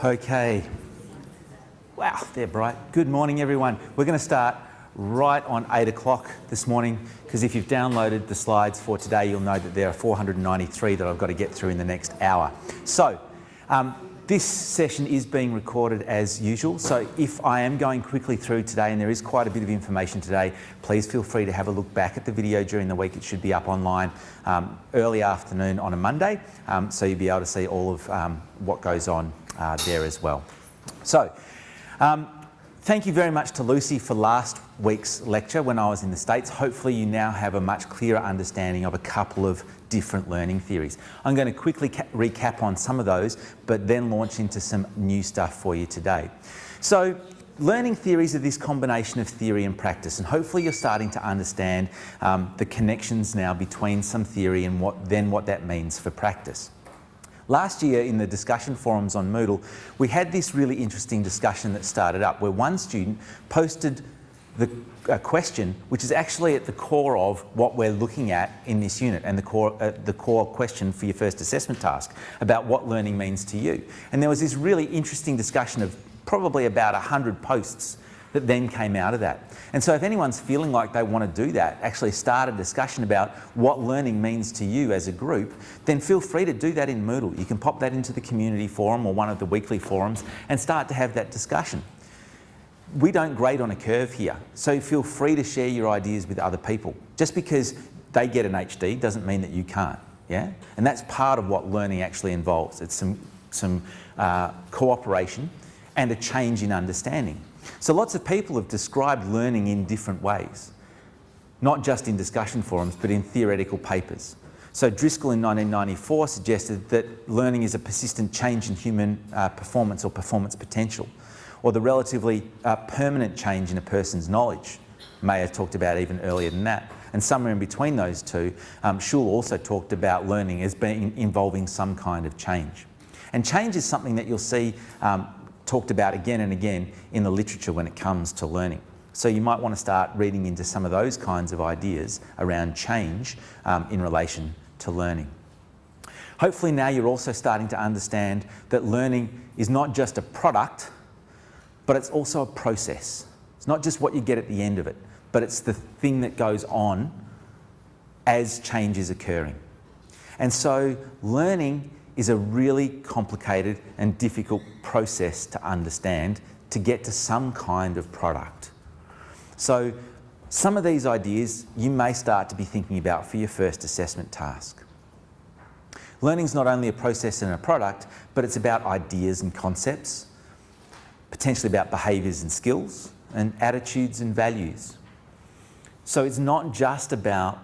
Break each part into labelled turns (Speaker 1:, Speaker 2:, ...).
Speaker 1: Okay. Wow, they're bright. Good morning, everyone. We're going to start right on 8 o'clock this morning, because if you've downloaded the slides for today, you'll know that there are 493 that I've got to get through in the next hour. So, this session is being recorded as usual, so if I am going quickly through today, and there is quite a bit of information today, please feel free to have a look back at the video during the week. It should be up online early afternoon on a Monday, so you'll be able to see all of what goes on there as well. So, thank you very much to Lucy for last week's lecture when I was in the States. Hopefully you now have a much clearer understanding of a couple of different learning theories. I'm going to quickly recap on some of those, but then launch into some new stuff for you today. So, learning theories are this combination of theory and practice, and hopefully you're starting to understand the connections now between some theory and what that means for practice. Last year in the discussion forums on Moodle, we had this really interesting discussion that started up where one student posted a question which is actually at the core of what we're looking at in this unit, and the core question for your first assessment task about what learning means to you. And there was this really interesting discussion of probably about 100 posts that then came out of that. And so if anyone's feeling like they want to do that, actually start a discussion about what learning means to you as a group, then feel free to do that in Moodle. You can pop that into the community forum or one of the weekly forums and start to have that discussion. We don't grade on a curve here, so feel free to share your ideas with other people. Just because they get an HD doesn't mean that you can't, yeah? And that's part of what learning actually involves. It's some cooperation and a change in understanding. So lots of people have described learning in different ways, not just in discussion forums, but in theoretical papers. So Driscoll in 1994 suggested that learning is a persistent change in human performance or performance potential, or the relatively permanent change in a person's knowledge. Mayer talked about even earlier than that. And somewhere in between those two, Schul also talked about learning as being involving some kind of change. And change is something that you'll see talked about again and again in the literature when it comes to learning. So you might want to start reading into some of those kinds of ideas around change in relation to learning. Hopefully now you're also starting to understand that learning is not just a product, but it's also a process. It's not just what you get at the end of it, but it's the thing that goes on as change is occurring. And so learning is a really complicated and difficult process to understand to get to some kind of product. So some of these ideas you may start to be thinking about for your first assessment task. Learning is not only a process and a product, but it's about ideas and concepts, potentially about behaviours and skills, and attitudes and values. So it's not just about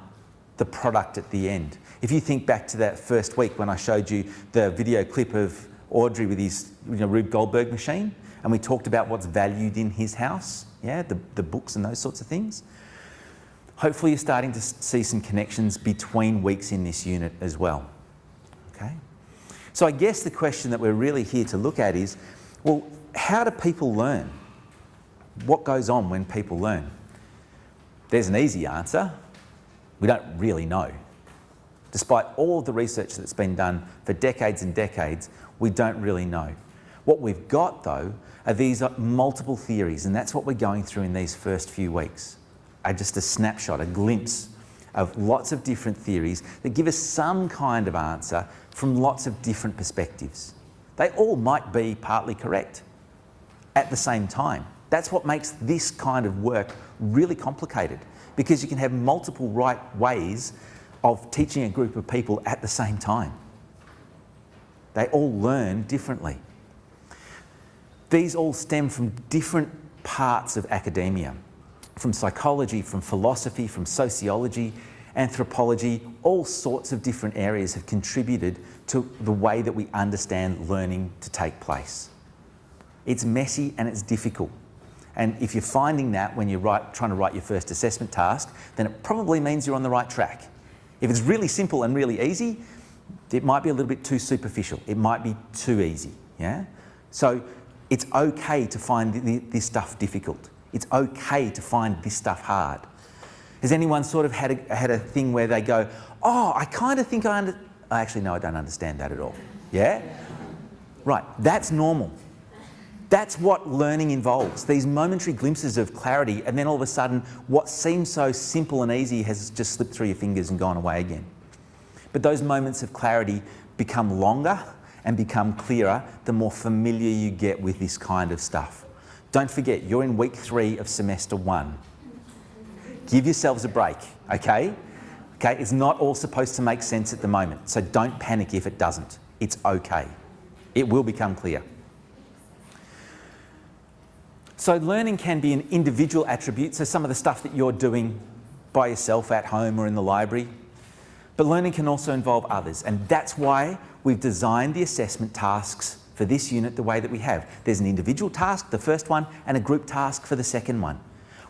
Speaker 1: the product at the end. If you think back to that first week when I showed you the video clip of Audrey with his Rube Goldberg machine, and we talked about what's valued in his house, yeah, the books and those sorts of things. Hopefully you're starting to see some connections between weeks in this unit as well, okay? So I guess the question that we're really here to look at is, well, how do people learn? What goes on when people learn? There's an easy answer. We don't really know. Despite all of the research that's been done for decades and decades, we don't really know. What we've got, though, are these multiple theories, and that's what we're going through in these first few weeks. Just a snapshot, a glimpse of lots of different theories that give us some kind of answer from lots of different perspectives. They all might be partly correct at the same time. That's what makes this kind of work really complicated, because you can have multiple right ways of teaching a group of people at the same time. They all learn differently. These all stem from different parts of academia, from psychology, from philosophy, from sociology, anthropology. All sorts of different areas have contributed to the way that we understand learning to take place. It's messy and it's difficult. And if you're finding that when you're trying to write your first assessment task, then it probably means you're on the right track. If it's really simple and really easy, it might be a little bit too superficial. It might be too easy, yeah? So it's okay to find this stuff difficult. It's okay to find this stuff hard. Has anyone sort of had a thing where they go, oh, I kind of think actually, no, I don't understand that at all. Yeah? Right, that's normal. That's what learning involves, these momentary glimpses of clarity, and then all of a sudden what seems so simple and easy has just slipped through your fingers and gone away again. But those moments of clarity become longer and become clearer the more familiar you get with this kind of stuff. Don't forget, you're in week 3 of semester 1. Give yourselves a break, okay? Okay, it's not all supposed to make sense at the moment, so don't panic if it doesn't. It's okay. It will become clear. So learning can be an individual attribute, so some of the stuff that you're doing by yourself at home or in the library. But learning can also involve others, and that's why we've designed the assessment tasks for this unit the way that we have. There's an individual task, the first one, and a group task for the second one.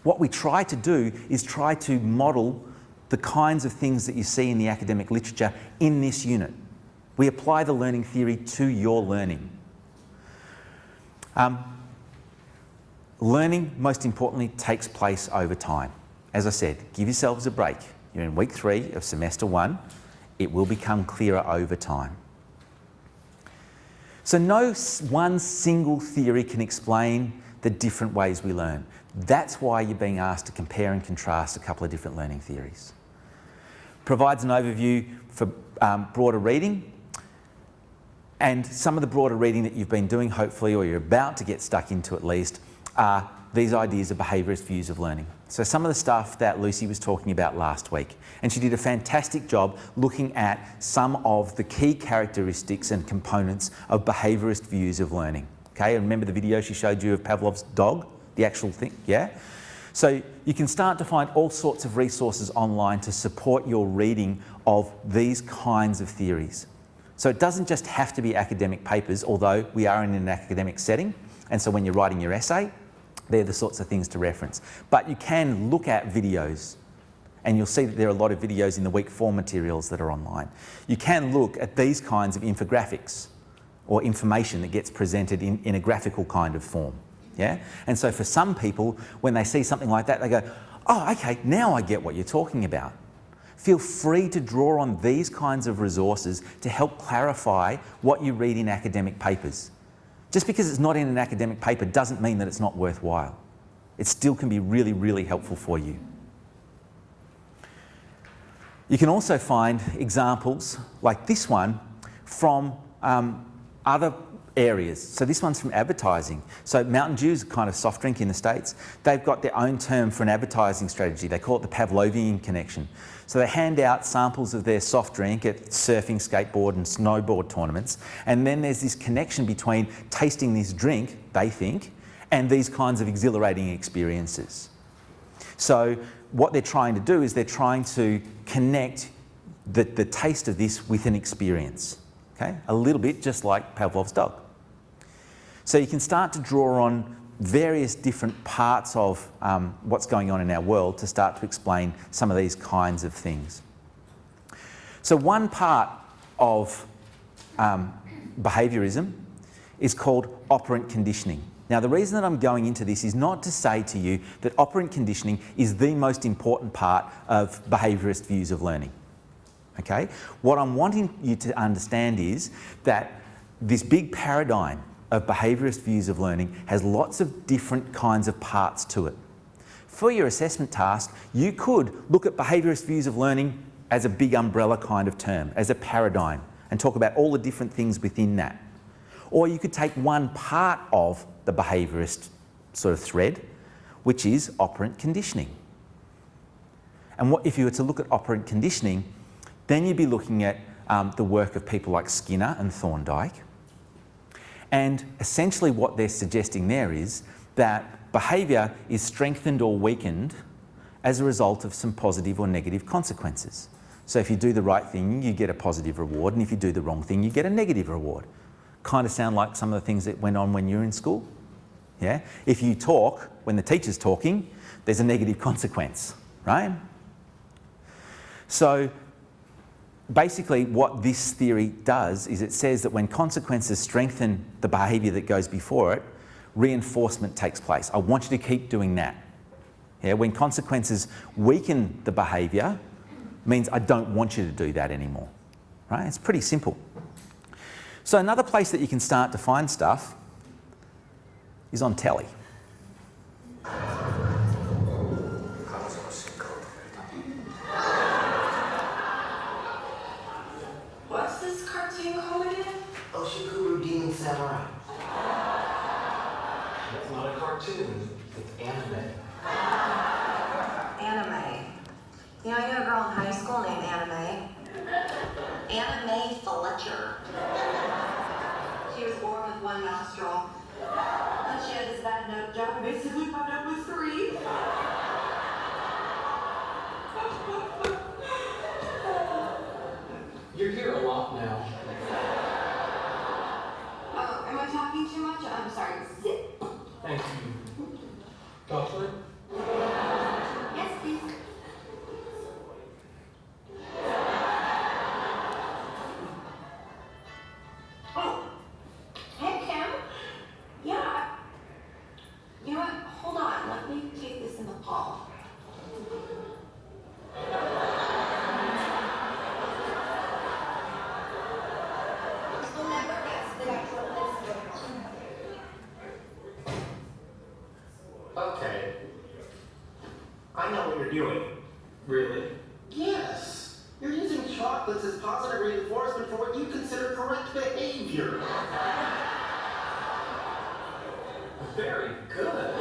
Speaker 1: What we try to do is try to model the kinds of things that you see in the academic literature in this unit. We apply the learning theory to your learning. Learning, most importantly, takes place over time. As I said, give yourselves a break. You're in week 3 of semester 1. It will become clearer over time. So no one single theory can explain the different ways we learn. That's why you're being asked to compare and contrast a couple of different learning theories. Provides an overview for broader reading, and some of the broader reading that you've been doing, hopefully, or you're about to get stuck into at least, are these ideas of behaviourist views of learning. So some of the stuff that Lucy was talking about last week, and she did a fantastic job looking at some of the key characteristics and components of behaviourist views of learning. Okay, remember the video she showed you of Pavlov's dog, the actual thing, yeah? So you can start to find all sorts of resources online to support your reading of these kinds of theories. So it doesn't just have to be academic papers, although we are in an academic setting, and so when you're writing your essay, they're the sorts of things to reference. But you can look at videos, and you'll see that there are a lot of videos in the week 4 materials that are online. You can look at these kinds of infographics or information that gets presented in a graphical kind of form. Yeah? And so for some people, when they see something like that, they go, oh, okay, now I get what you're talking about. Feel free to draw on these kinds of resources to help clarify what you read in academic papers. Just because it's not in an academic paper doesn't mean that it's not worthwhile. It still can be really, really helpful for you. You can also find examples like this one from other areas. So this one's from advertising. So Mountain Dew is a kind of soft drink in the States. They've got their own term for an advertising strategy. They call it the Pavlovian connection. So they hand out samples of their soft drink at surfing, skateboard and snowboard tournaments. And then there's this connection between tasting this drink, they think, and these kinds of exhilarating experiences. So what they're trying to do is they're trying to connect the taste of this with an experience. Okay? A little bit just like Pavlov's dog. So you can start to draw on various different parts of what's going on in our world to start to explain some of these kinds of things. So one part of behaviourism is called operant conditioning. Now the reason that I'm going into this is not to say to you that operant conditioning is the most important part of behaviourist views of learning. Okay? What I'm wanting you to understand is that this big paradigm of behaviourist views of learning has lots of different kinds of parts to it. For your assessment task, you could look at behaviourist views of learning as a big umbrella kind of term, as a paradigm, and talk about all the different things within that. Or you could take one part of the behaviourist sort of thread, which is operant conditioning. And what if you were to look at operant conditioning, then you'd be looking at the work of people like Skinner and Thorndike. And essentially what they're suggesting there is that behaviour is strengthened or weakened as a result of some positive or negative consequences. So if you do the right thing, you get a positive reward, and if you do the wrong thing, you get a negative reward. Kind of sound like some of the things that went on when you were in school. Yeah? If you talk when the teacher's talking, there's a negative consequence, right? So basically what this theory does is it says that when consequences strengthen the behaviour that goes before it, reinforcement takes place. I want you to keep doing that. Yeah? When consequences weaken the behaviour, means I don't want you to do that anymore. Right? It's pretty simple. So another place that you can start to find stuff is on telly.
Speaker 2: What's this cartoon called again?
Speaker 3: Oshikuru Demon Samurai.
Speaker 4: It's not a cartoon, it's anime.
Speaker 2: Anime. You know, I knew a girl in high school named Anime. Anime Fletcher. She was born with one nostril. And she had this bad nose job. Basically, popped up with three.
Speaker 4: You're here a lot now.
Speaker 2: Oh, am I talking too much? I'm sorry. Zip.
Speaker 4: Thank you. Chocolate?
Speaker 2: Yes, please. Oh. Hey, Kim. Yeah. You know what? Hold on. Let me take this in the palm.
Speaker 3: Okay. I know what you're doing.
Speaker 4: Really?
Speaker 3: Yes. You're using chocolates as positive reinforcement for what you consider correct behavior.
Speaker 4: Very good.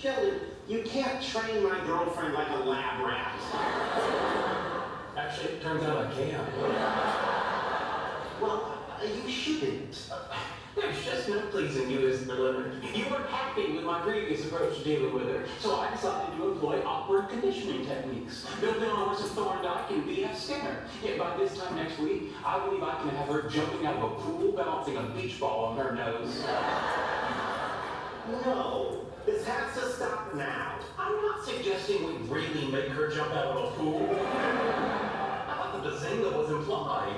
Speaker 3: Sheldon, you can't train my girlfriend like a lab rat.
Speaker 4: Actually, it turns out I can.
Speaker 3: Well, you shouldn't.
Speaker 4: There's just no pleasing you as the limit. You weren't happy with my previous approach to dealing with her, so I decided to employ awkward conditioning techniques. Building on horse of Thorndike and B.F. Skinner. Yet by this time next week, I believe I can have her jumping out of a pool balancing a beach ball on her nose.
Speaker 3: No. This has to stop now.
Speaker 4: I'm not suggesting we really make her jump out of a pool. I thought the bazinga was implied.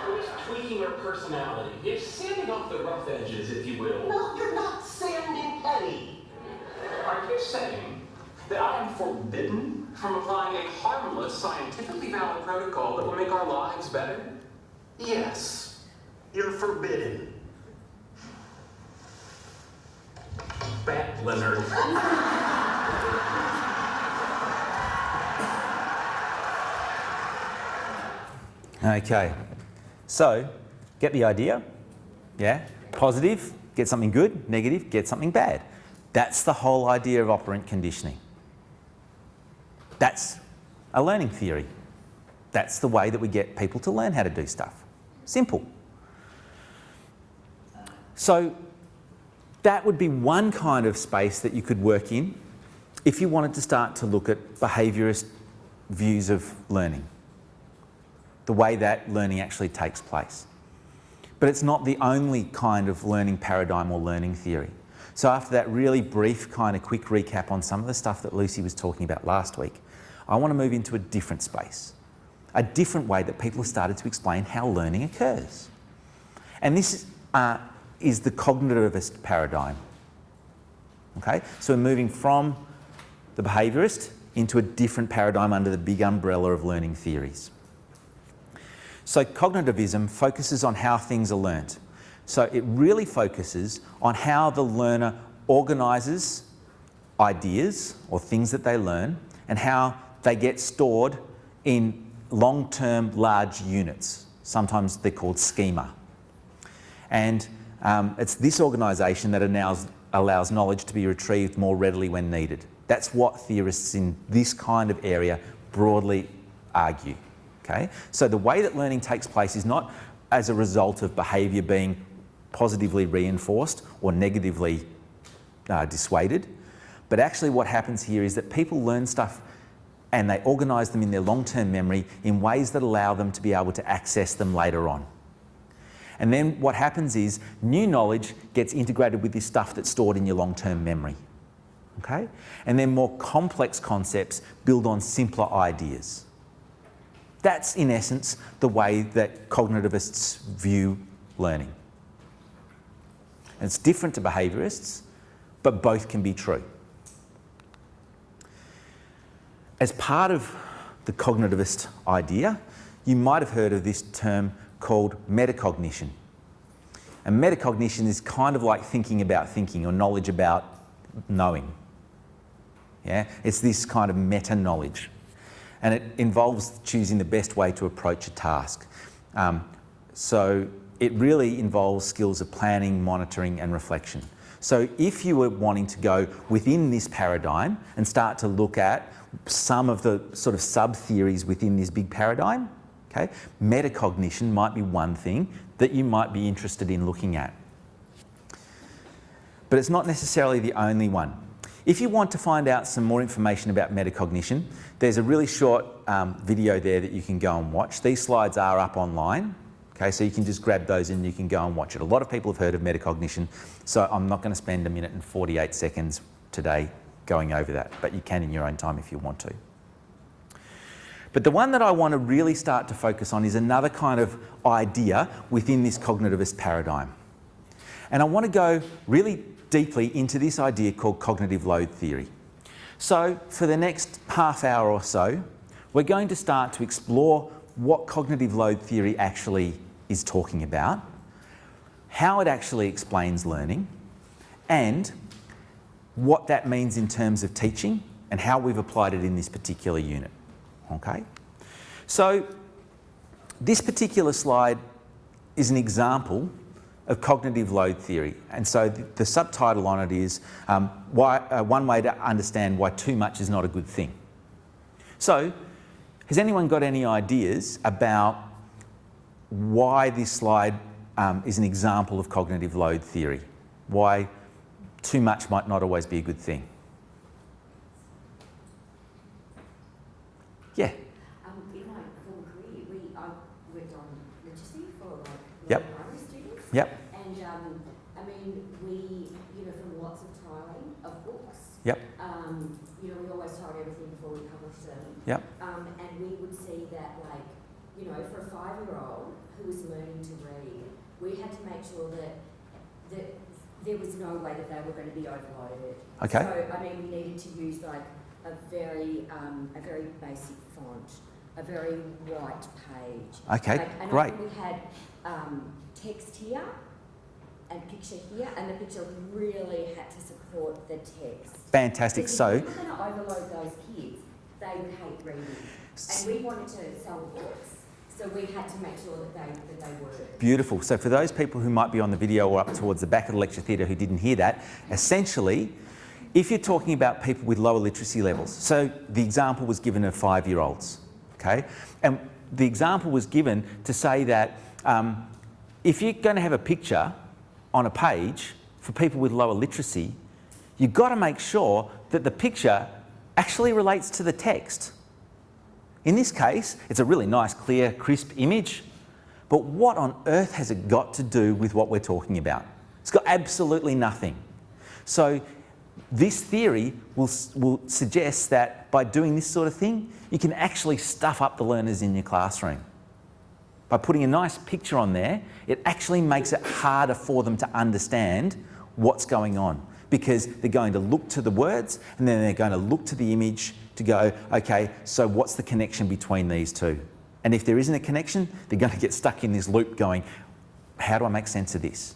Speaker 4: We're just tweaking her personality. You're sanding off the rough edges, if you will.
Speaker 3: No, you're not sanding Penny.
Speaker 4: Are you saying that I am forbidden from applying a harmless, scientifically valid protocol that will make our lives better?
Speaker 3: Yes. You're forbidden.
Speaker 4: Bat Leonard.
Speaker 1: Okay, so get the idea, yeah? Positive, get something good. Negative, get something bad. That's the whole idea of operant conditioning. That's a learning theory. That's the way that we get people to learn how to do stuff. Simple. So that would be one kind of space that you could work in if you wanted to start to look at behaviourist views of learning, the way that learning actually takes place. But it's not the only kind of learning paradigm or learning theory. So after that really brief kind of quick recap on some of the stuff that Lucy was talking about last week, I want to move into a different space, a different way that people have started to explain how learning occurs. And this is the cognitivist paradigm. Okay, so we're moving from the behaviourist into a different paradigm under the big umbrella of learning theories. So cognitivism focuses on how things are learnt. So it really focuses on how the learner organises ideas or things that they learn and how they get stored in long-term large units. Sometimes they're called schema. And it's this organisation that allows knowledge to be retrieved more readily when needed. That's what theorists in this kind of area broadly argue. Okay? So the way that learning takes place is not as a result of behaviour being positively reinforced or negatively dissuaded, but actually what happens here is that people learn stuff and they organise them in their long-term memory in ways that allow them to be able to access them later on. And then what happens is new knowledge gets integrated with this stuff that's stored in your long-term memory. Okay? And then more complex concepts build on simpler ideas. That's, in essence, the way that cognitivists view learning. And it's different to behaviourists, but both can be true. as part of the cognitivist idea, you might have heard of this term called metacognition. And metacognition is kind of like thinking about thinking or knowledge about knowing. Yeah? It's this kind of meta-knowledge. And it involves choosing the best way to approach a task. So it really involves skills of planning, monitoring and reflection. So if you were wanting to go within this paradigm and start to look at some of the sort of sub-theories within this big paradigm, okay, metacognition might be one thing that you might be interested in looking at. But it's not necessarily the only one. If you want to find out some more information about metacognition, there's a really short video there that you can go and watch. These slides are up online, okay, so you can just grab those and you can go and watch it. A lot of people have heard of metacognition, so I'm not going to spend 1 minute and 48 seconds today going over that, but you can in your own time if you want to. But the one that I want to really start to focus on is another kind of idea within this cognitivist paradigm. And I want to go really deeply into this idea called cognitive load theory. So for the next half hour or so, we're going to start to explore what cognitive load theory actually is talking about, how it actually explains learning, and what that means in terms of teaching and how we've applied it in this particular unit. Okay? So this particular slide is an example of cognitive load theory. And so the subtitle on it is one way to understand why too much is not a good thing. So has anyone got any ideas about why this slide is an example of cognitive load theory? Why too much might not always be a good thing? Yeah.
Speaker 5: In my former career, I worked on literacy for
Speaker 1: Yep.
Speaker 5: primary students.
Speaker 1: Yep.
Speaker 5: And I mean, we, from lots of trialling of books.
Speaker 1: Yep.
Speaker 5: We always tried everything before we published them.
Speaker 1: Yep.
Speaker 5: And we would see that, for a 5-year-old who was learning to read, we had to make sure that there was no way that they were going to be overloaded.
Speaker 1: Okay.
Speaker 5: So, we needed to use a very basic font, a very white page.
Speaker 1: Okay,
Speaker 5: and
Speaker 1: great.
Speaker 5: We had text here and picture here, and the picture really had to support the text.
Speaker 1: Fantastic.
Speaker 5: Because
Speaker 1: So
Speaker 5: if we were going to overload those kids, they would hate reading. And we wanted to sell books, so we had to make sure that they were.
Speaker 1: beautiful. So for those people who might be on the video or up towards the back of the lecture theatre who didn't hear that, essentially, if you're talking about people with lower literacy levels, so the example was given of 5-year-olds, okay? And the example was given to say that if you're going to have a picture on a page for people with lower literacy, you've got to make sure that the picture actually relates to the text. In this case, it's a really nice, clear, crisp image, but what on earth has it got to do with what we're talking about? It's got absolutely nothing. So this theory will suggest that by doing this sort of thing, you can actually stuff up the learners in your classroom. By putting a nice picture on there, it actually makes it harder for them to understand what's going on, because they're going to look to the words and then they're going to look to the image to go, okay, so what's the connection between these two? And if there isn't a connection, they're going to get stuck in this loop going, how do I make sense of this?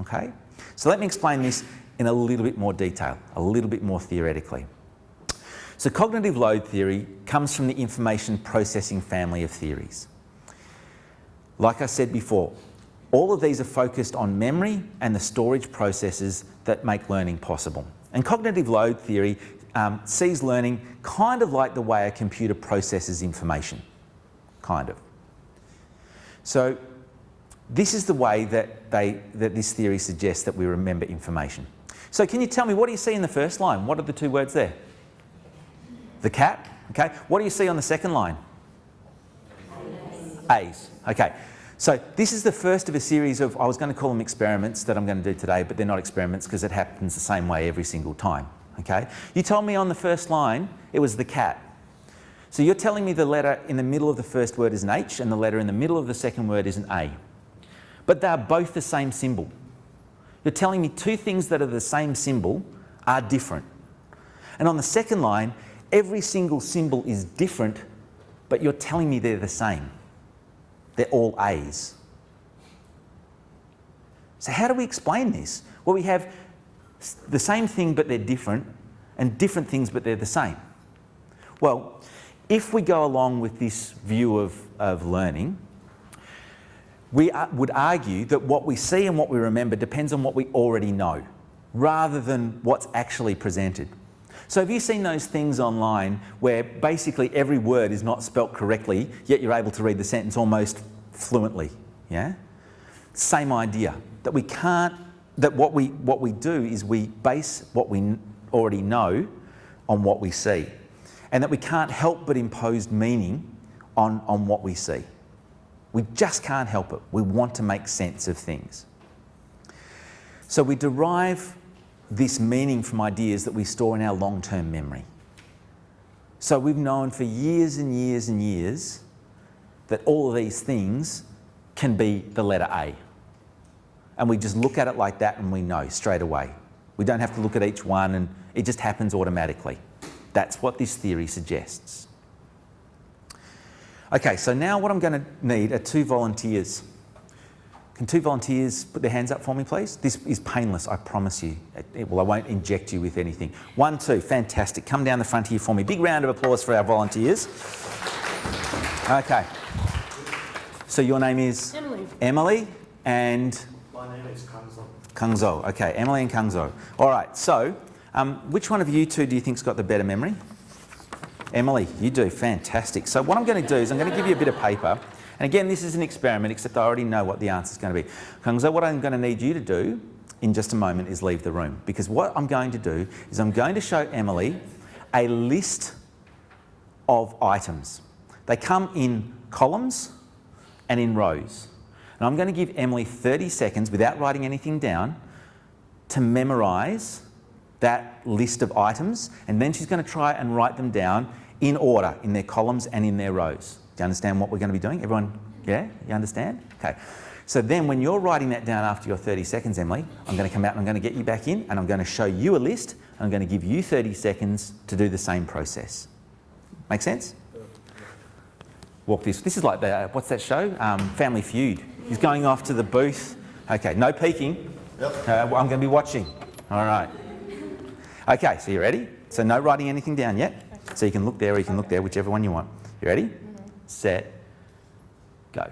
Speaker 1: Okay? So let me explain this in a little bit more detail, a little bit more theoretically. So cognitive load theory comes from the information processing family of theories. Like I said before, all of these are focused on memory and the storage processes that make learning possible. And cognitive load theory sees learning kind of like the way a computer processes information, kind of. So this is the way that this theory suggests that we remember information. So can you tell me, what do you see in the first line? What are the two words there? The cat, okay. What do you see on the second line? A's, okay. So this is the first of a series of, I was going to call them experiments that I'm going to do today, but they're not experiments because it happens the same way every single time, okay. You told me on the first line it was the cat. So you're telling me the letter in the middle of the first word is an H and the letter in the middle of the second word is an A. But they're both the same symbol. You're telling me two things that are the same symbol are different. And on the second line, Every single symbol is different, but you're telling me they're the same. They're all A's. So how do we explain this? Well, we have the same thing, but they're different, and different things, but they're the same. Well, if we go along with this view of learning, we would argue that what we see and what we remember depends on what we already know, rather than what's actually presented. So have you seen those things online where basically every word is not spelt correctly, yet you're able to read the sentence almost fluently? Yeah? Same idea, that we can't, that what we do is we base what we already know on what we see, and that we can't help but impose meaning on what we see. We just can't help it. We want to make sense of things. So we derive this meaning from ideas that we store in our long-term memory. So we've known for years and years and years that all of these things can be the letter A. And we just look at it like that and we know straight away. We don't have to look at each one, and it just happens automatically. That's what this theory suggests. Okay, so now what I'm going to need are 2 volunteers. Can 2 volunteers put their hands up for me, please? This is painless, I promise you. Well, I won't inject you with anything. 1, 2, fantastic. Come down the front here for me. Big round of applause for our volunteers. Okay. So your name is?
Speaker 6: Emily.
Speaker 1: Emily, and?
Speaker 3: My name is Kangzo.
Speaker 1: Kangzo. Okay, Emily and Kangzo. All right, so which one of you two do you think's got the better memory? Emily, you do. Fantastic. So what I'm going to do is I'm going to give you a bit of paper. And again, this is an experiment, except I already know what the answer is going to be. Kangzo, what I'm going to need you to do in just a moment is leave the room. Because what I'm going to do is I'm going to show Emily a list of items. They come in columns and in rows. And I'm going to give Emily 30 seconds without writing anything down to memorise that list of items, and then she's going to try and write them down in order, in their columns and in their rows. Do you understand what we're going to be doing? Everyone, yeah? You understand? Okay. So then when you're writing that down after your 30 seconds, Emily, I'm going to come out and I'm going to get you back in, and I'm going to show you a list, and I'm going to give you 30 seconds to do the same process. Make sense? Walk this. This is like the, what's that show? Family Feud. He's going off to the booth. Okay, no peeking.
Speaker 3: Yep.
Speaker 1: I'm going to be watching. All right. Okay, so you ready? So no writing anything down yet. Okay. So you can look there or you can look there, whichever one you want. You ready? Mm-hmm. Set, go.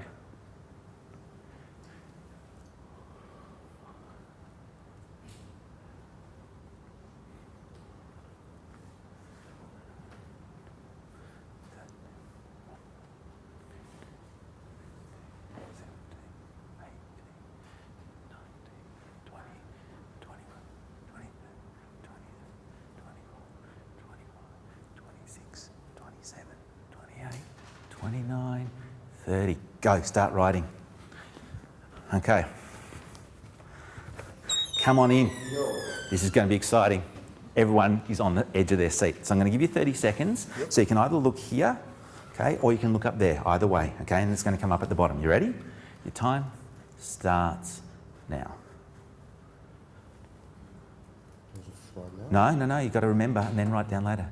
Speaker 1: Go, start writing. Okay. Come on in. This is going to be exciting. Everyone is on the edge of their seat. So I'm going to give you 30 seconds. Yep. So you can either look here, okay, or you can look up there, either way, okay, and it's going to come up at the bottom. You ready? Your time starts now. No, you've got to remember and then write down later.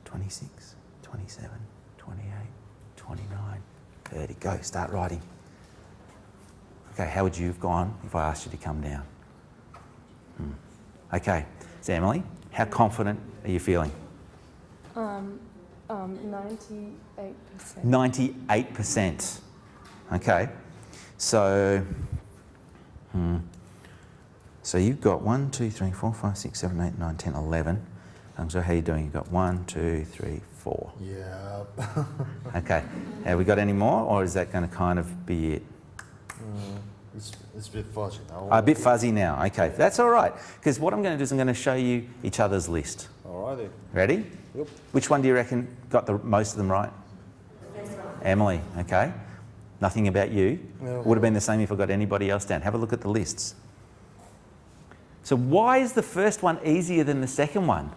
Speaker 1: 26, 27, 28, 29, 30. Go, start writing. Okay, how would you have gone if I asked you to come down? Okay, so Emily, how confident are you feeling?
Speaker 6: 98%.
Speaker 1: 98%. Okay, so so you've got 1, 2, 3, 4, 5, 6, 7, 8, 9, 10, 11. So how are you doing? You've got 1, 2, 3, 4.
Speaker 3: Yeah.
Speaker 1: Okay. Have we got any more, or is that going to kind of be it?
Speaker 3: It's a bit fuzzy now.
Speaker 1: A bit fuzzy now. Okay, that's all right. Because what I'm going to do is I'm going to show you each other's list.
Speaker 3: Alrighty.
Speaker 1: Ready?
Speaker 3: Yep.
Speaker 1: Which one do you reckon got the most of them right? Emily. Okay. Nothing about you.
Speaker 3: No.
Speaker 1: Would have been the same if I got anybody else down. Have a look at the lists. So why is the first one easier than the second one?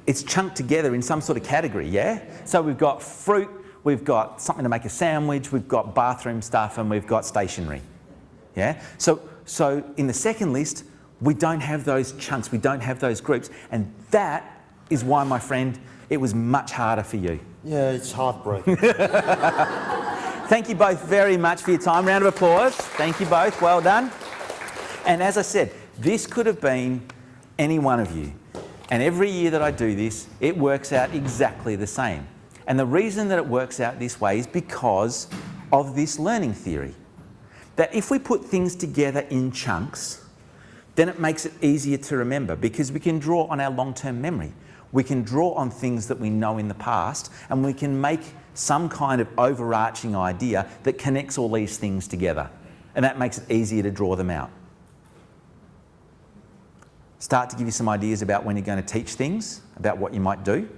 Speaker 1: it's chunked together in some sort of category, yeah? So we've got fruit, we've got something to make a sandwich, we've got bathroom stuff, and we've got stationery, yeah? So in the second list, we don't have those chunks, we don't have those groups, and that is why, my friend, it was much harder for you.
Speaker 6: Yeah, it's heartbreaking.
Speaker 1: Thank you both very much for your time. Round of applause. Thank you both. Well done. And as I said, this could have been any one of you. And every year that I do this, it works out exactly the same. And the reason that it works out this way is because of this learning theory. That if we put things together in chunks, then it makes it easier to remember because we can draw on our long-term memory. We can draw on things that we know in the past, and we can make some kind of overarching idea that connects all these things together. And that makes it easier to draw them out. Start to give you some ideas about when you're going to teach things, about what you might do.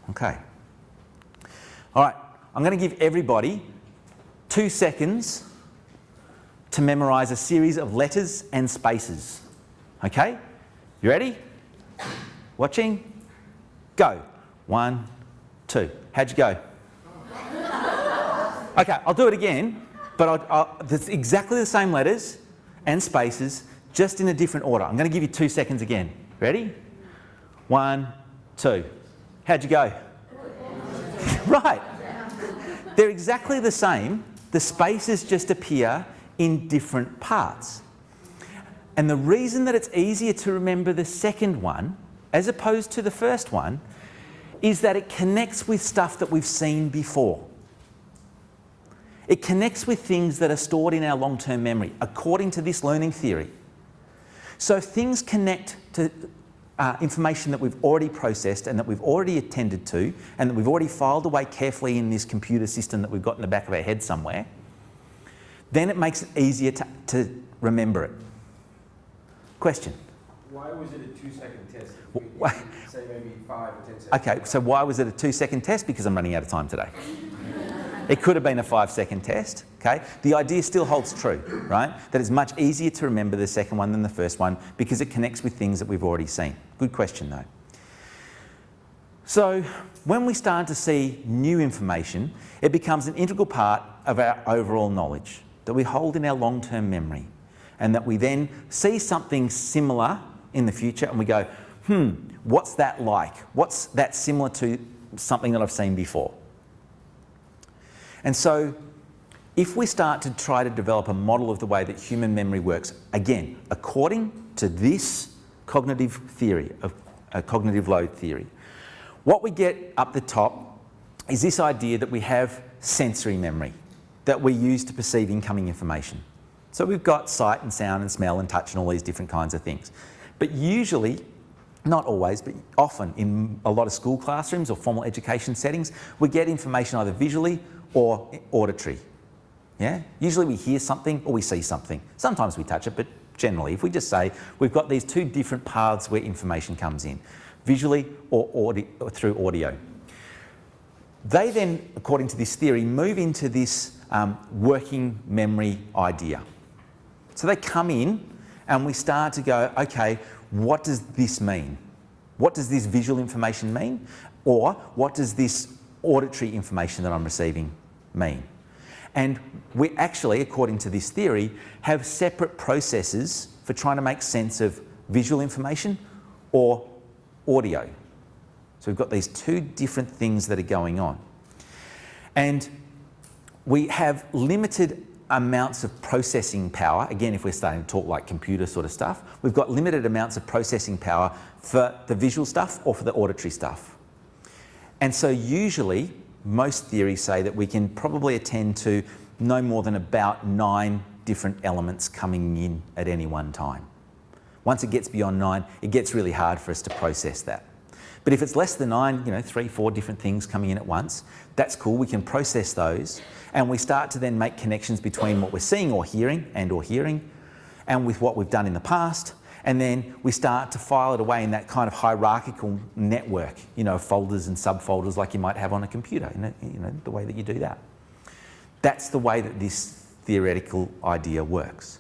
Speaker 1: Okay. All right, I'm going to give everybody 2 seconds to memorise a series of letters and spaces. Okay? You ready? Watching? Go. 1, 2. How'd you go? Okay, I'll do it again, but it's exactly the same letters and spaces, just in a different order. I'm going to give you 2 seconds again. Ready? 1, 2. How'd you go? Right. They're exactly the same. The spaces just appear in different parts. And the reason that it's easier to remember the second one as opposed to the first one is that it connects with stuff that we've seen before. It connects with things that are stored in our long-term memory, according to this learning theory. So if things connect to information that we've already processed and that we've already attended to and that we've already filed away carefully in this computer system that we've got in the back of our head somewhere, then it makes it easier to remember it. Question?
Speaker 7: Why was it a 2-second test? Say maybe 5 or 10 seconds.
Speaker 1: Okay, so why was it a 2-second test? Because I'm running out of time today. It could have been a 5-second test, okay? The idea still holds true, right? That it's much easier to remember the second one than the first one because it connects with things that we've already seen. Good question, though. So when we start to see new information, it becomes an integral part of our overall knowledge that we hold in our long-term memory, and that we then see something similar in the future and we go, what's that like? What's that similar to something that I've seen before? And so if we start to try to develop a model of the way that human memory works, again, according to this cognitive theory, cognitive load theory, what we get up the top is this idea that we have sensory memory that we use to perceive incoming information. So we've got sight and sound and smell and touch and all these different kinds of things. But usually, not always, but often in a lot of school classrooms or formal education settings, we get information either visually or auditory. Yeah? Usually we hear something or we see something. Sometimes we touch it, but generally, if we just say we've got these 2 different paths where information comes in, visually or through audio. They then, according to this theory, move into this working memory idea. So they come in and we start to go, okay, what does this mean? What does this visual information mean? Or what does this auditory information that I'm receiving mean? And we actually, according to this theory, have separate processes for trying to make sense of visual information or audio. So we've got these 2 different things that are going on. And we have limited amounts of processing power. Again, if we're starting to talk like computer sort of stuff, we've got limited amounts of processing power for the visual stuff or for the auditory stuff. And so usually, most theories say that we can probably attend to no more than about 9 different elements coming in at any one time. Once it gets beyond 9, it gets really hard for us to process that. But if it's less than 9, 3, 4 different things coming in at once, that's cool. We can process those and we start to then make connections between what we're seeing or hearing and with what we've done in the past. And then we start to file it away in that kind of hierarchical network, folders and subfolders like you might have on a computer, the way that you do that. That's the way that this theoretical idea works.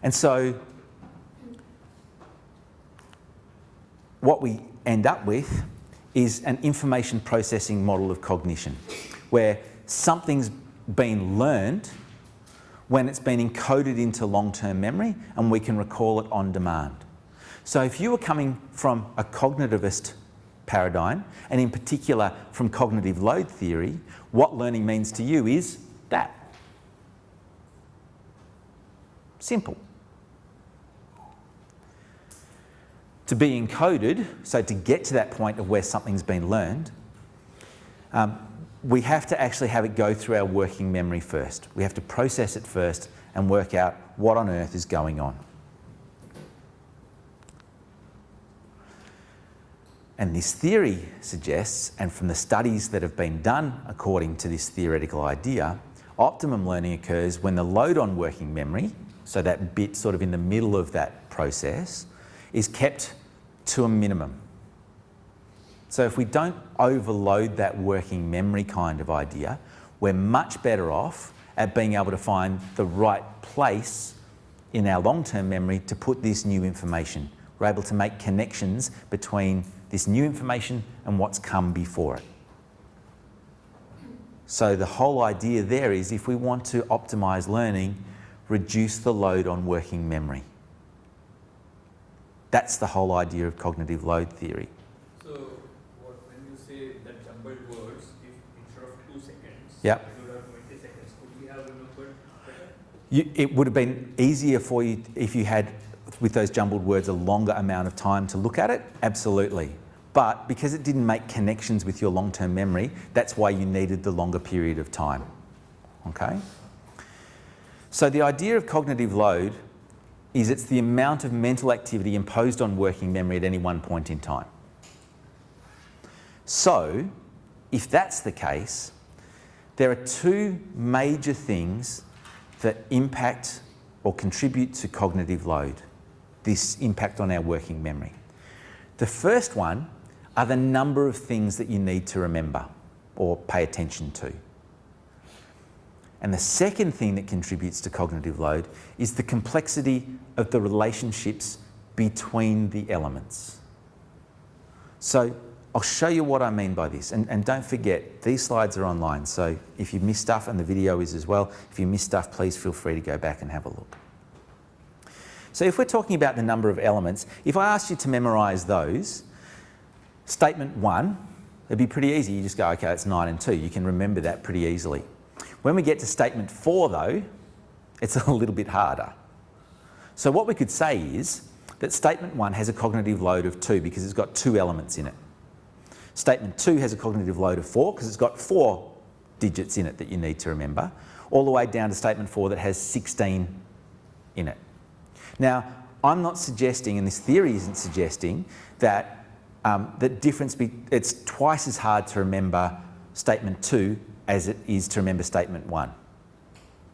Speaker 1: And so what we end up with is an information processing model of cognition, where something's been learned when it's been encoded into long-term memory and we can recall it on demand. So if you were coming from a cognitivist paradigm, and in particular from cognitive load theory, what learning means to you is that. Simple. To be encoded, so to get to that point of where something's been learned, we have to actually have it go through our working memory first. We have to process it first and work out what on earth is going on. And this theory suggests, and from the studies that have been done according to this theoretical idea, optimum learning occurs when the load on working memory, so that bit sort of in the middle of that process, is kept to a minimum. So if we don't overload that working memory kind of idea, we're much better off at being able to find the right place in our long-term memory to put this new information. We're able to make connections between this new information and what's come before it. So the whole idea there is, if we want to optimize learning, reduce the load on working memory. That's the whole idea of cognitive load theory.
Speaker 6: So when you say that jumbled words, if instead of 2 seconds,
Speaker 1: Yep.
Speaker 6: you would have 20 seconds, could we have remembered better?
Speaker 1: It would have been easier for you if you had, with those jumbled words, a longer amount of time to look at it, absolutely. But because it didn't make connections with your long-term memory, that's why you needed the longer period of time, okay? So the idea of cognitive load is it's the amount of mental activity imposed on working memory at any one point in time. So, if that's the case, there are two major things that impact or contribute to cognitive load, this impact on our working memory. The first one are the number of things that you need to remember or pay attention to. And the second thing that contributes to cognitive load is the complexity of the relationships between the elements. So I'll show you what I mean by this. And don't forget, these slides are online. So if you missed stuff, and the video is as well, if you missed stuff, please feel free to go back and have a look. So if we're talking about the number of elements, if I asked you to memorise those, statement 1, it'd be pretty easy. You just go, okay, it's 9 and 2. You can remember that pretty easily. When we get to statement 4, though, it's a little bit harder. So what we could say is that statement 1 has a cognitive load of 2 because it's got 2 elements in it. Statement 2 has a cognitive load of 4 because it's got 4 digits in it that you need to remember, all the way down to statement 4 that has 16 in it. Now, I'm not suggesting, and this theory isn't suggesting, that it's twice as hard to remember statement 2 as it is to remember statement 1.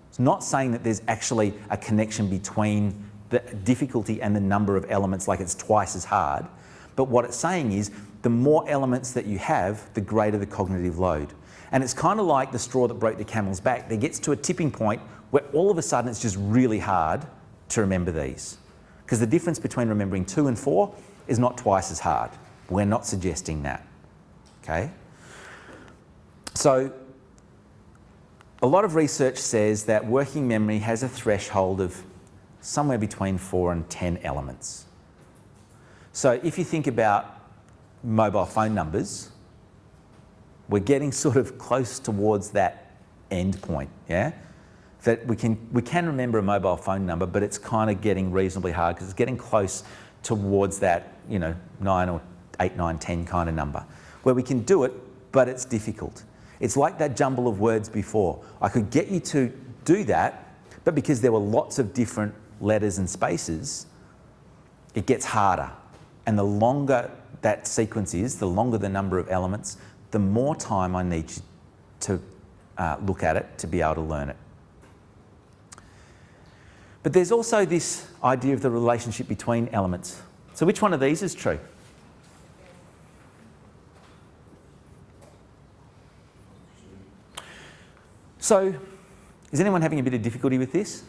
Speaker 1: It's not saying that there's actually a connection between the difficulty and the number of elements, like it's twice as hard, but what it's saying is the more elements that you have, the greater the cognitive load. And it's kind of like the straw that broke the camel's back. There gets to a tipping point where all of a sudden it's just really hard to remember these. Because the difference between remembering 2 and 4 is not twice as hard. We're not suggesting that, okay? So a lot of research says that working memory has a threshold of somewhere between 4 and 10 elements. So if you think about mobile phone numbers, we're getting sort of close towards that end point, yeah? That we can remember a mobile phone number, but it's kind of getting reasonably hard because it's getting close towards that, 9 or 8, 9, 10 kind of number, where we can do it, but it's difficult. It's like that jumble of words before. I could get you to do that, but because there were lots of different letters and spaces, it gets harder. And the longer that sequence is, the longer the number of elements, the more time I need to look at it to be able to learn it. But there's also this idea of the relationship between elements. So which one of these is true? So, is anyone having a bit of difficulty with this?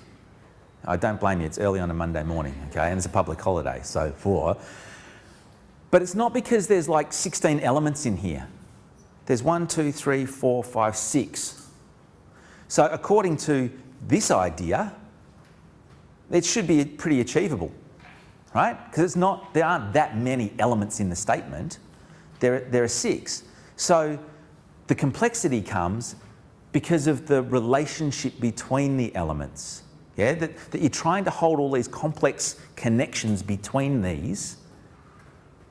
Speaker 1: I don't blame you, it's early on a Monday morning, okay, and it's a public holiday, so But it's not because there's like 16 elements in here. There's 1, 2, 3, 4, 5, 6. So according to this idea, it should be pretty achievable, right? Because there aren't that many elements in the statement. There are 6. So the complexity comes because of the relationship between the elements. Yeah, that you're trying to hold all these complex connections between these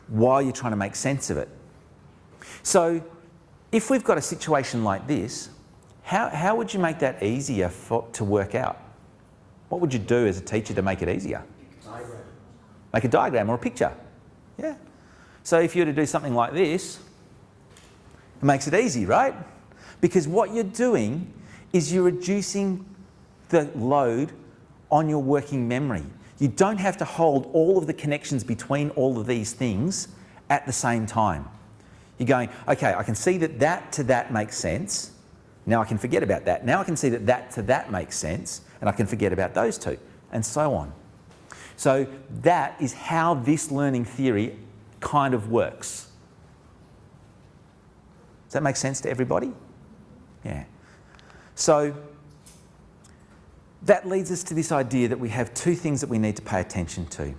Speaker 1: while you're trying to make sense of it. So if we've got a situation like this, how would you make that easier to work out? What would you do as a teacher to make it easier?
Speaker 7: Diagram.
Speaker 1: Make a diagram or a picture. Yeah. So if you were to do something like this, it makes it easy, right? Because what you're doing is you're reducing the load on your working memory. You don't have to hold all of the connections between all of these things at the same time. You're going, okay, I can see that that to that makes sense. Now I can forget about that. Now I can see that that to that makes sense, and I can forget about those two, and so on. So that is how this learning theory kind of works. Does that make sense to everybody? Yeah. So that leads us to this idea that we have 2 things that we need to pay attention to.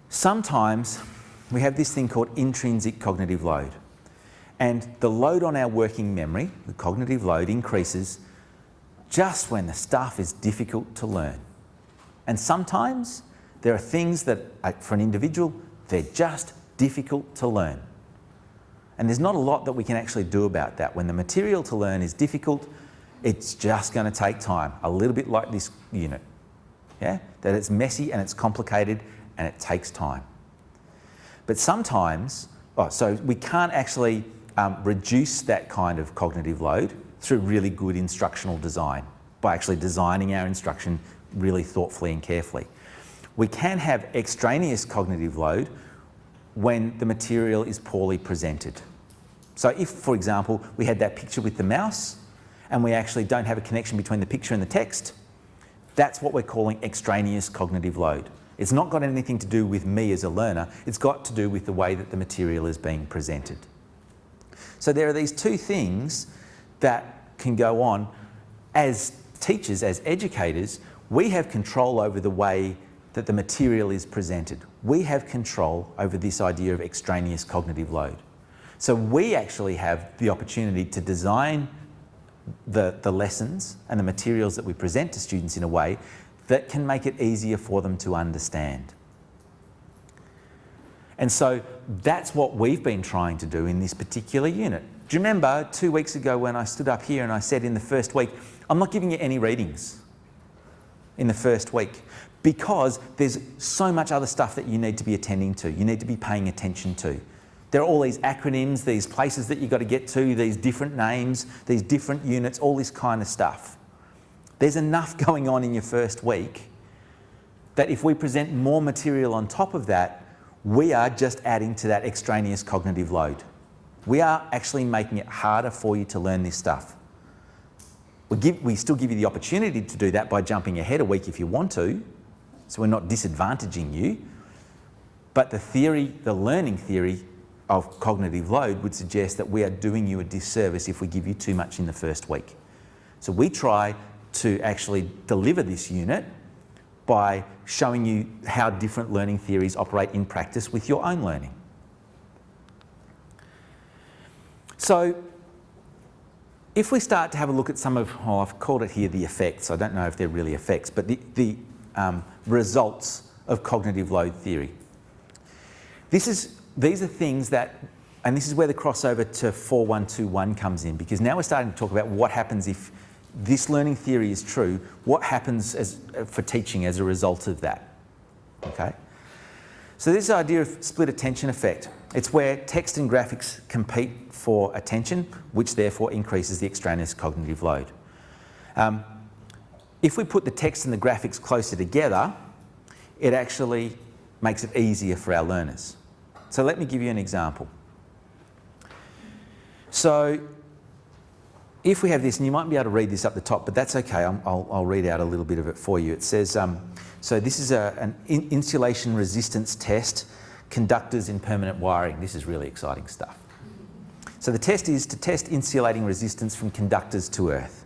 Speaker 1: Sometimes we have this thing called intrinsic cognitive load. And the load on our working memory, the cognitive load, increases just when the stuff is difficult to learn. And sometimes there are things that, for an individual, they're just difficult to learn. And there's not a lot that we can actually do about that. When the material to learn is difficult, it's just going to take time, a little bit like this unit. Yeah? That it's messy and it's complicated and it takes time. But sometimes, so we can't actually reduce that kind of cognitive load through really good instructional design, by actually designing our instruction really thoughtfully and carefully. We can have extraneous cognitive load when the material is poorly presented. So if, for example, we had that picture with the mouse and we actually don't have a connection between the picture and the text, that's what we're calling extraneous cognitive load. It's not got anything to do with me as a learner, it's got to do with the way that the material is being presented. So there are these 2 things that can go on. As teachers, as educators, we have control over the way that the material is presented. We have control over this idea of extraneous cognitive load. So we actually have the opportunity to design the lessons and the materials that we present to students in a way that can make it easier for them to understand. And so that's what we've been trying to do in this particular unit. Do you remember 2 weeks ago when I stood up here and I said in the first week, I'm not giving you any readings in the first week because there's so much other stuff that you need to be attending to, you need to be paying attention to. There are all these acronyms, these places that you've got to get to, these different names, these different units, all this kind of stuff. There's enough going on in your first week that if we present more material on top of that, we are just adding to that extraneous cognitive load. We are actually making it harder for you to learn this stuff. We still give you the opportunity to do that by jumping ahead a week if you want to, so we're not disadvantaging you. But the theory, the learning theory of cognitive load would suggest that we are doing you a disservice if we give you too much in the first week. So we try to actually deliver this unit by showing you how different learning theories operate in practice with your own learning. So if we start to have a look at some of, I've called it here the effects, I don't know if they're really effects, but the results of cognitive load theory. These are things that, and this is where the crossover to 4121 comes in, because now we're starting to talk about what happens if this learning theory is true, what happens for teaching as a result of that, okay? So this idea of split attention effect, it's where text and graphics compete for attention, which therefore increases the extraneous cognitive load. If we put the text and the graphics closer together, it actually makes it easier for our learners. So let me give you an example. So if we have this, and you might be able to read this up the top, but that's okay, I'll read out a little bit of it for you. It says, so this is an insulation resistance test conductors in permanent wiring. This is really exciting stuff. So the test is to test insulating resistance from conductors to earth.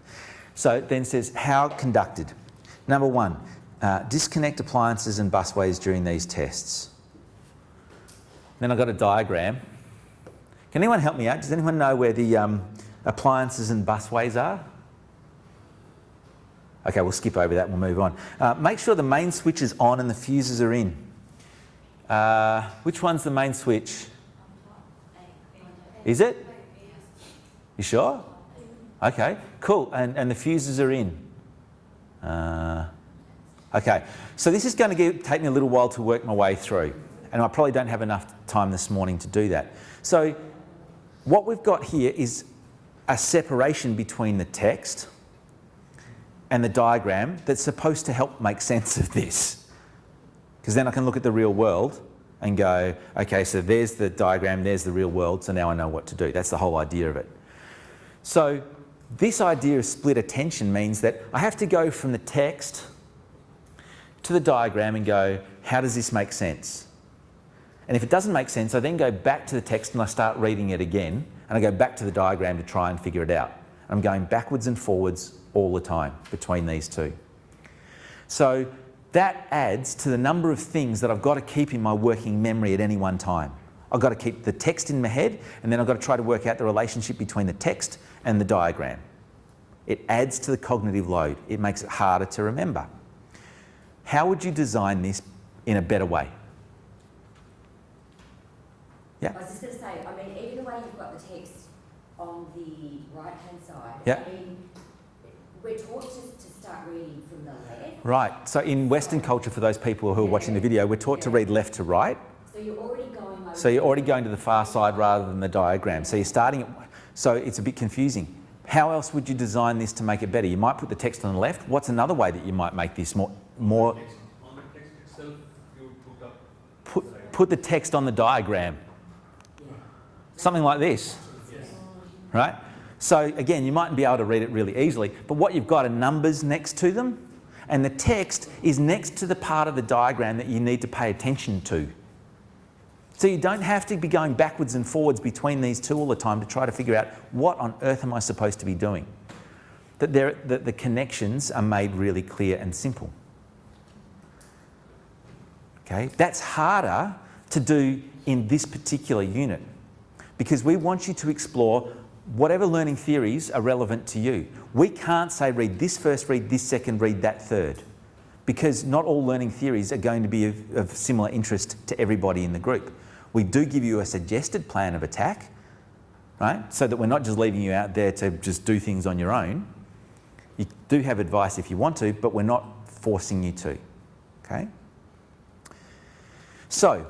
Speaker 1: So it then says how conducted. Number 1, disconnect appliances and busways during these tests. Then I've got a diagram. Can anyone help me out? Does anyone know where the appliances and busways are? Okay, we'll skip over that and we'll move on. Make sure the main switch is on and the fuses are in. Which one's the main switch? Is it? You sure? Okay, cool. And the fuses are in. Okay, so this is going to take me a little while to work my way through, and I probably don't have enough time this morning to do that. So what we've got here is a separation between the text and the diagram that's supposed to help make sense of this. Because then I can look at the real world and go, okay, so there's the diagram, there's the real world, so now I know what to do. That's the whole idea of it. So this idea of split attention means that I have to go from the text to the diagram and go, how does this make sense? And if it doesn't make sense, I then go back to the text and I start reading it again, and I go back to the diagram to try and figure it out. I'm going backwards and forwards all the time between these two. So that adds to the number of things that I've got to keep in my working memory at any one time. I've got to keep the text in my head, and then I've got to try to work out the relationship between the text and the diagram. It adds to the cognitive load. It makes it harder to remember. How would you design this in a better way? Yeah?
Speaker 5: I was just going to say, I mean, even the way you've got the text on the right-hand side,
Speaker 1: Yeah.
Speaker 5: I mean, we're taught to start reading from the left.
Speaker 1: Right. So in Western culture, for those people who are watching the video, we're taught to read left to right.
Speaker 5: So you're already going over.
Speaker 1: So you're already going to the far side rather than the diagram. So you're starting at, so it's a bit confusing. How else would you design this to make it better? You might put the text on the left. What's another way that you might make this more
Speaker 6: On the text itself, you would
Speaker 1: put the text on the diagram? Something like this, right? So again, you mightn't be able to read it really easily, but what you've got are numbers next to them, and the text is next to the part of the diagram that you need to pay attention to. So you don't have to be going backwards and forwards between these two all the time to try to figure out what on earth am I supposed to be doing. That the connections are made really clear and simple. Okay, that's harder to do in this particular unit, because we want you to explore whatever learning theories are relevant to you. We can't say read this first, read this second, read that third, because not all learning theories are going to be of similar interest to everybody in the group. We do give you a suggested plan of attack, right? So that we're not just leaving you out there to just do things on your own. You do have advice if you want to, but we're not forcing you to, okay? So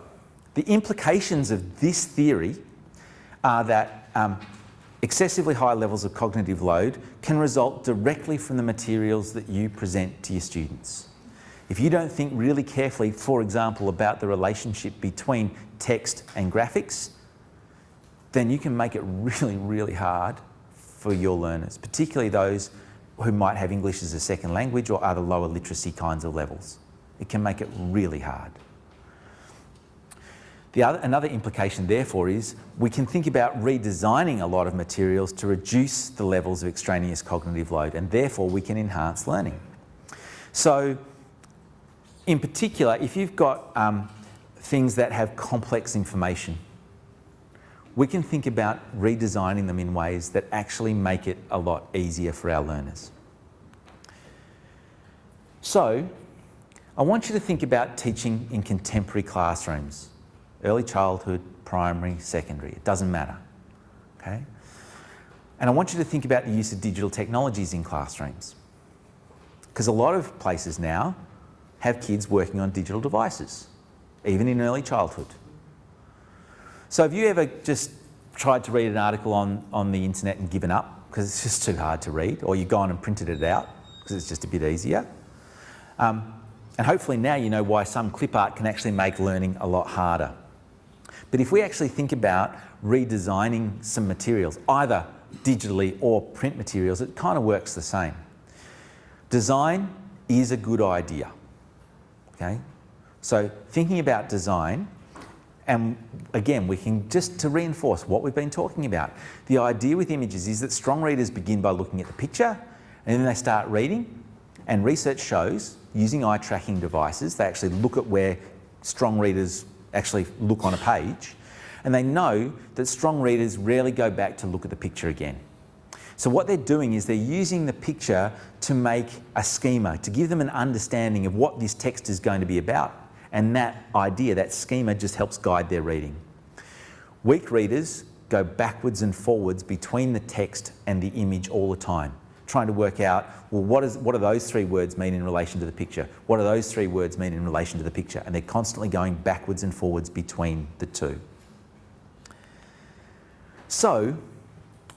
Speaker 1: the implications of this theory are that excessively high levels of cognitive load can result directly from the materials that you present to your students. If you don't think really carefully, for example, about the relationship between text and graphics, then you can make it really, really hard for your learners, particularly those who might have English as a second language or other lower literacy kinds of levels. It can make it really hard. Another implication, therefore, is we can think about redesigning a lot of materials to reduce the levels of extraneous cognitive load, and therefore we can enhance learning. So, in particular, if you've got things that have complex information, we can think about redesigning them in ways that actually make it a lot easier for our learners. So, I want you to think about teaching in contemporary classrooms. Early childhood, primary, secondary, it doesn't matter, okay? And I want you to think about the use of digital technologies in classrooms, because a lot of places now have kids working on digital devices, even in early childhood. So have you ever just tried to read an article on the internet and given up because it's just too hard to read, or you've gone and printed it out because it's just a bit easier? And hopefully now you know why some clip art can actually make learning a lot harder. But if we actually think about redesigning some materials, either digitally or print materials, it kind of works the same. Design is a good idea, okay? So thinking about design And again, we can, just to reinforce what we've been talking about, the idea with images is that strong readers begin by looking at the picture and then they start reading. And research shows, using eye tracking devices, they actually look at where strong readers actually look on a page, and they know that strong readers rarely go back to look at the picture again. So what they're doing is they're using the picture to make a schema, to give them an understanding of what this text is going to be about. And that idea, that schema, just helps guide their reading. Weak readers go backwards and forwards between the text and the image all the time, trying to work out, well, what do those 3 words mean in relation to the picture? What do those 3 words mean in relation to the picture? And they're constantly going backwards and forwards between the two. So,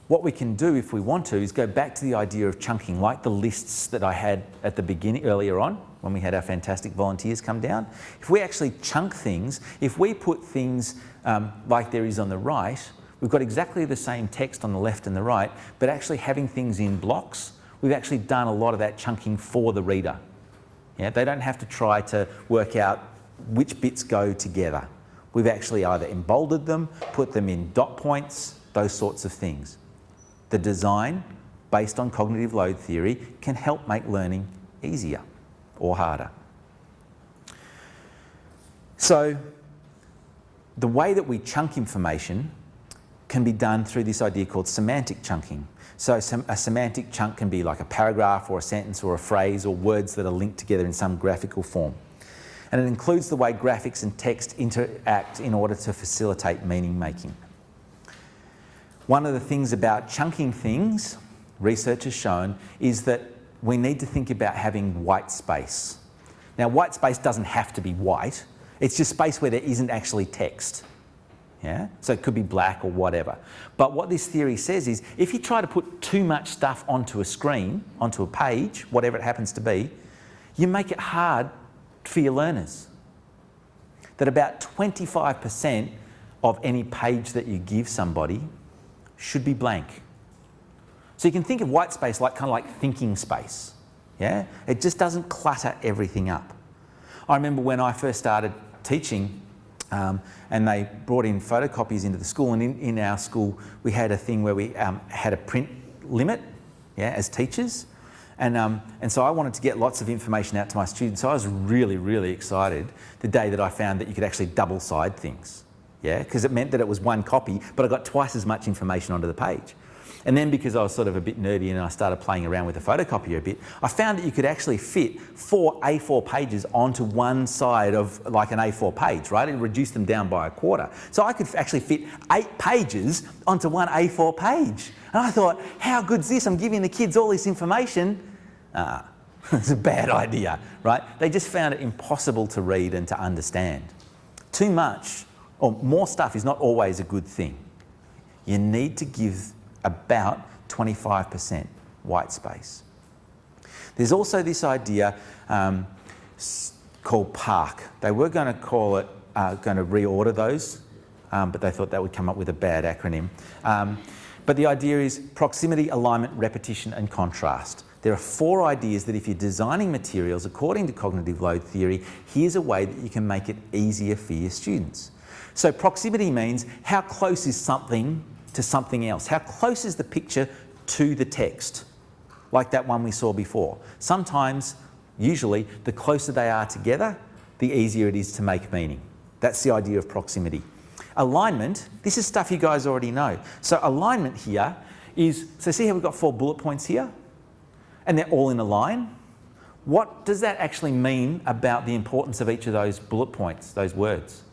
Speaker 1: what we can do if we want to is go back to the idea of chunking, like the lists that I had at the beginning, earlier on, when we had our fantastic volunteers come down. If we actually chunk things, if we put things like there is on the right, we've got exactly the same text on the left and the right, but actually having things in blocks, we've actually done a lot of that chunking for the reader. Yeah, they don't have to try to work out which bits go together. We've actually either emboldened them, put them in dot points, those sorts of things. The design, based on cognitive load theory, can help make learning easier or harder. So, the way that we chunk information can be done through this idea called semantic chunking. So a semantic chunk can be like a paragraph or a sentence or a phrase or words that are linked together in some graphical form. And it includes the way graphics and text interact in order to facilitate meaning making. One of the things about chunking things, research has shown, is that we need to think about having white space. Now, white space doesn't have to be white. It's just space where there isn't actually text. Yeah? So it could be black or whatever. But what this theory says is, if you try to put too much stuff onto a screen, onto a page, whatever it happens to be, you make it hard for your learners. That about 25% of any page that you give somebody should be blank. So you can think of white space like kind of like thinking space. Yeah? It just doesn't clutter everything up. I remember when I first started teaching, and they brought in photocopies into the school, and in our school we had a thing where we had a print limit, yeah, as teachers, and so I wanted to get lots of information out to my students. So I was really, really excited the day that I found that you could actually double-side things, yeah, because it meant that it was one copy, but I got twice as much information onto the page. And then because I was sort of a bit nerdy and I started playing around with the photocopier a bit, I found that you could actually fit 4 A4 pages onto one side of like an A4 page, right? It reduced them down by a quarter. So I could actually fit 8 pages onto one A4 page. And I thought, how good's this? I'm giving the kids all this information. It's a bad idea, right? They just found it impossible to read and to understand. Too much or more stuff is not always a good thing. You need to give about 25% white space. There's also this idea called PARC. They were going to call it, going to reorder those, but they thought that would come up with a bad acronym. But the idea is proximity, alignment, repetition, and contrast. There are 4 ideas that if you're designing materials according to cognitive load theory, here's a way that you can make it easier for your students. So proximity means how close is something to something else? How close is the picture to the text? Like that one we saw before. Sometimes, usually, the closer they are together, the easier it is to make meaning. That's the idea of proximity. Alignment, this is stuff you guys already know. So alignment here is, so see how we've got 4 bullet points here? And they're all in a line? What does that actually mean about the importance of each of those bullet points, those words?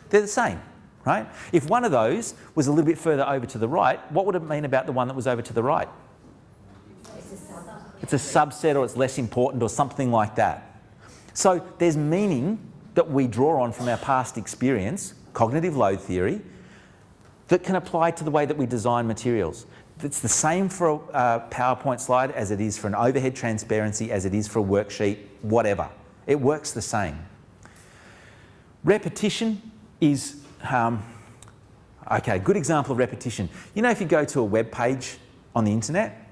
Speaker 1: They're the same. Right? If one of those was a little bit further over to the right, what would it mean about the one that was over to the right? It's a subset, or it's less important, or something like that. So there's meaning that we draw on from our past experience, cognitive load theory, that can apply to the way that we design materials. It's the same for a PowerPoint slide as it is for an overhead transparency, as it is for a worksheet, whatever. It works the same. Repetition is okay, good example of repetition. You know, if you go to a web page on the internet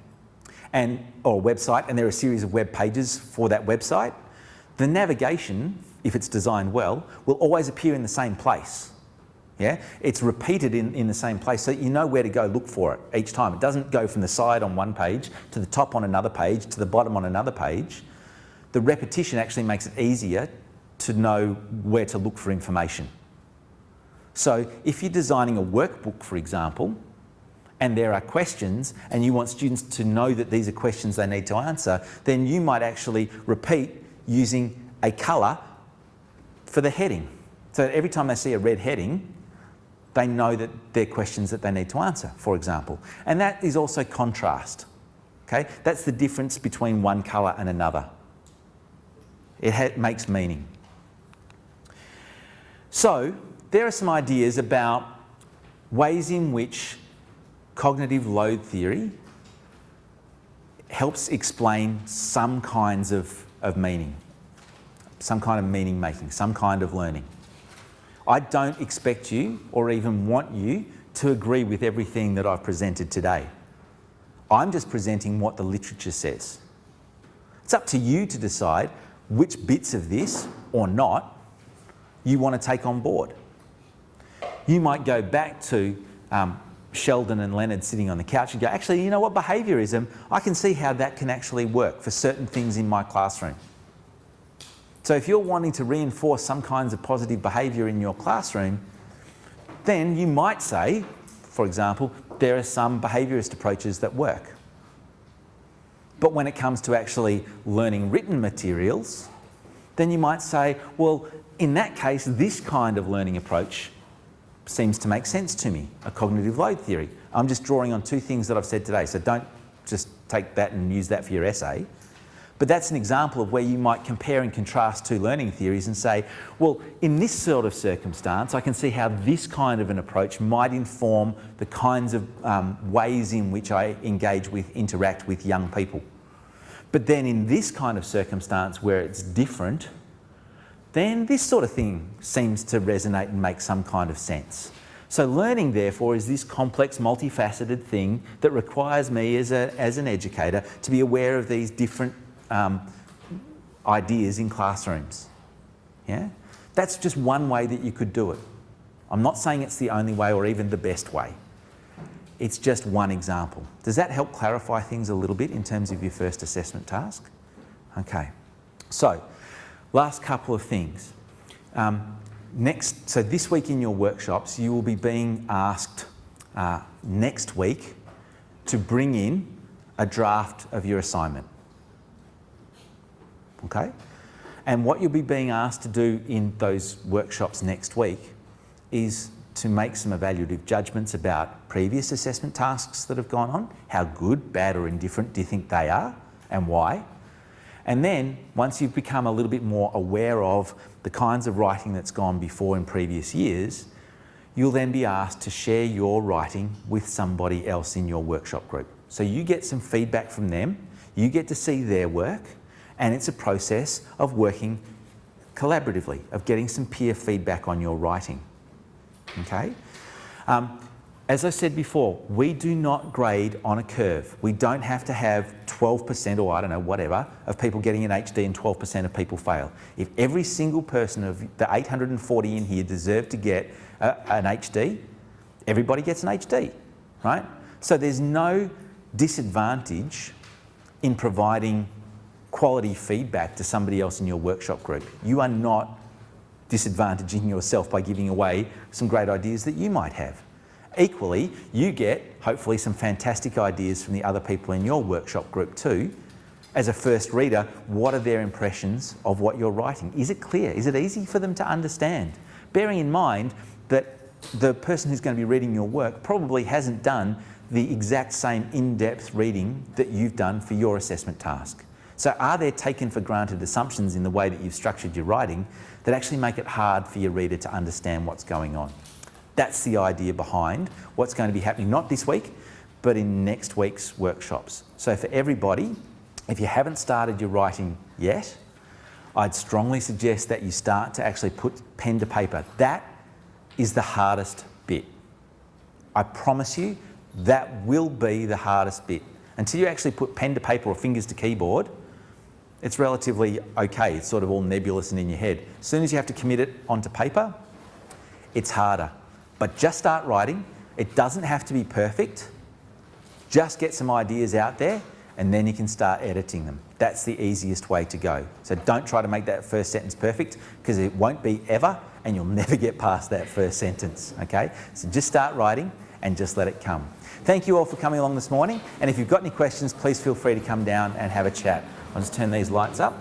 Speaker 1: or a website, and there are a series of web pages for that website, the navigation, if it's designed well, will always appear in the same place. Yeah, it's repeated in the same place, so you know where to go look for it each time. It doesn't go from the side on one page to the top on another page to the bottom on another page. The repetition actually makes it easier to know where to look for information. So if you're designing a workbook, for example, and there are questions and you want students to know that these are questions they need to answer, then you might actually repeat using a colour for the heading. So that every time they see a red heading, they know that they're questions that they need to answer, for example. And that is also contrast. Okay? That's the difference between one colour and another. It makes meaning. So there are some ideas about ways in which cognitive load theory helps explain some kinds of meaning, some kind of meaning making, some kind of learning. I don't expect you or even want you to agree with everything that I've presented today. I'm just presenting what the literature says. It's up to you to decide which bits of this or not you want to take on board. You might go back to Sheldon and Leonard sitting on the couch and go, actually, you know what, behaviourism, I can see how that can actually work for certain things in my classroom. So if you're wanting to reinforce some kinds of positive behaviour in your classroom, then you might say, for example, there are some behaviourist approaches that work. But when it comes to actually learning written materials, then you might say, well, in that case, this kind of learning approach seems to make sense to me, a cognitive load theory. I'm just drawing on two things that I've said today, so don't just take that and use that for your essay. But that's an example of where you might compare and contrast two learning theories and say, well, in this sort of circumstance, I can see how this kind of an approach might inform the kinds of ways in which I interact with young people. But then in this kind of circumstance where it's different, then this sort of thing seems to resonate and make some kind of sense. So learning, therefore, is this complex, multifaceted thing that requires me as an educator to be aware of these different ideas in classrooms. Yeah? That's just one way that you could do it. I'm not saying it's the only way or even the best way. It's just one example. Does that help clarify things a little bit in terms of your first assessment task? Okay. So, last couple of things. So this week in your workshops, you will be being asked next week to bring in a draft of your assignment. Okay? And what you'll be being asked to do in those workshops next week is to make some evaluative judgments about previous assessment tasks that have gone on. How good, bad or indifferent do you think they are and why? And then, once you've become a little bit more aware of the kinds of writing that's gone before in previous years, you'll then be asked to share your writing with somebody else in your workshop group. So you get some feedback from them, you get to see their work, and it's a process of working collaboratively, of getting some peer feedback on your writing. Okay? As I said before, we do not grade on a curve. We don't have to have 12% or I don't know, whatever, of people getting an HD and 12% of people fail. If every single person of the 840 in here deserved to get an HD, everybody gets an HD, right? So there's no disadvantage in providing quality feedback to somebody else in your workshop group. You are not disadvantaging yourself by giving away some great ideas that you might have. Equally, you get, hopefully, some fantastic ideas from the other people in your workshop group too. As a first reader, what are their impressions of what you're writing? Is it clear? Is it easy for them to understand? Bearing in mind that the person who's going to be reading your work probably hasn't done the exact same in-depth reading that you've done for your assessment task. So are there taken for granted assumptions in the way that you've structured your writing that actually make it hard for your reader to understand what's going on? That's the idea behind what's going to be happening, not this week, but in next week's workshops. So for everybody, if you haven't started your writing yet, I'd strongly suggest that you start to actually put pen to paper. That is the hardest bit. I promise you, that will be the hardest bit. Until you actually put pen to paper or fingers to keyboard, it's relatively okay. It's sort of all nebulous and in your head. As soon as you have to commit it onto paper, it's harder. But just start writing. It doesn't have to be perfect. Just get some ideas out there and then you can start editing them. That's the easiest way to go. So don't try to make that first sentence perfect because it won't be ever and you'll never get past that first sentence, okay? So just start writing and just let it come. Thank you all for coming along this morning, and if you've got any questions, please feel free to come down and have a chat. I'll just turn these lights up.